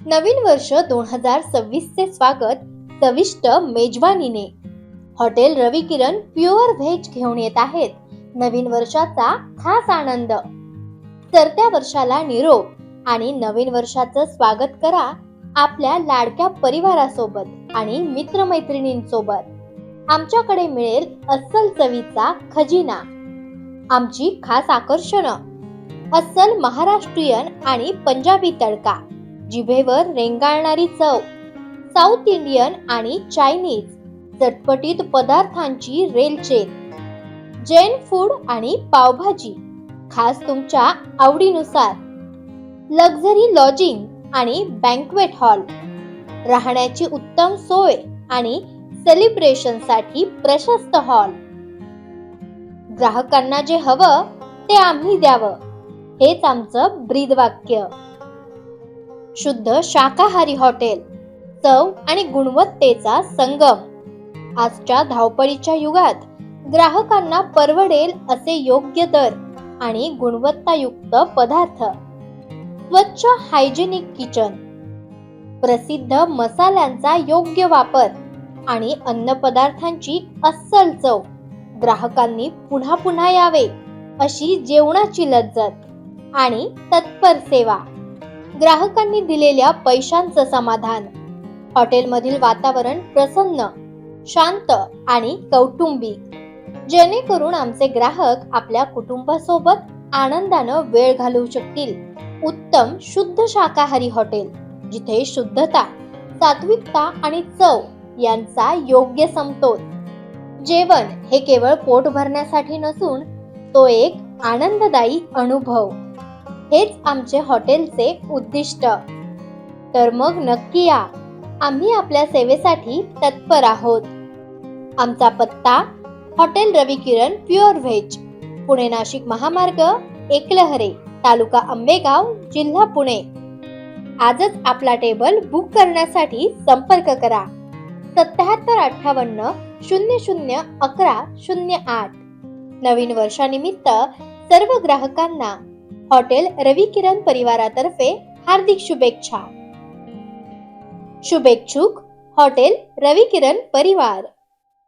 नवीन वर्ष 2026 चे स्वागत चविष्ट मेजवानीने हॉटेल रवी किरण प्युअर व्हेज घेऊन येत आहेत नवीन वर्षाचा खास आनंद. सरत्या वर्षाला निरोप आणि नवीन वर्षाचं स्वागत करा आपल्या लाडक्या परिवारासोबत आणि मित्रमैत्रिणींसोबत. आमच्याकडे मिळेल अस्सल चवीचा खजिना, आमची खास आकर्षणं, अस्सल महाराष्ट्रीयन आणि पंजाबी तडका, जिभेवर रेंगाळणारी चव, साऊथ इंडियन आणि चायनीज चटपटीत पदार्थांची रेलचेल, जैन फूड आणि पावभाजी खास तुमच्या आवडीनुसार, लक्झरी लॉजिंग आणि बँक्वेट हॉल, राहण्याची उत्तम सोय आणि सेलिब्रेशन साठी प्रशस्त हॉल. ग्राहकांना जे हवं ते आम्ही द्यावं हेच आमचं ब्रीदवाक्य. शुद्ध शाकाहारी हॉटेल, चव आणि गुणवत्तेचा संगम. आजच्या धावपळीच्या युगात ग्राहकांना परवडेल असे योग्य दर आणि गुणवत्तायुक्त पदार्थ, स्वच्छ हायजेनिक किचन, प्रसिद्ध मसाल्यांचा योग्य वापर आणि अन्नपदार्थांची अस्सल चव. ग्राहकांनी पुन्हा पुन्हा यावे अशी जेवणाची लज्जत आणि तत्पर सेवा. ग्राहकांनी दिलेल्या पैशांचं समाधान. हॉटेलमधील वातावरण प्रसन्न, शांत आणि कौटुंबिक, जेणेकरून आमचे ग्राहक आपल्या कुटुंबासोबत आनंदानं वेळ घालवू शकतील. उत्तम शुद्ध शाकाहारी हॉटेल, जिथे शुद्धता, सात्विकता आणि चव यांचा योग्य समतोल. जेवण हे केवळ पोट भरण्यासाठी नसून तो एक आनंददायी अनुभव. हेच आमचे हॉटेलचे उद्दिष्ट. तर मग नक्की या, आम्ही आपल्या सेवेसाठी तत्पर आहोत. आमचा पत्ता हॉटेल रवी किरण प्युअर व्हेज, पुणे नाशिक महामार्ग, एकलहरे, तालुका आंबेगाव, जिल्हा पुणे. आजच आपला टेबल बुक करण्यासाठी संपर्क करा 7758 00 11 08. नवीन वर्षानिमित्त सर्व ग्राहकांना हॉटेल रवी किरण परिवारातर्फे हार्दिक शुभेच्छा. शुभेच्छुक हॉटेल रवी किरण परिवार.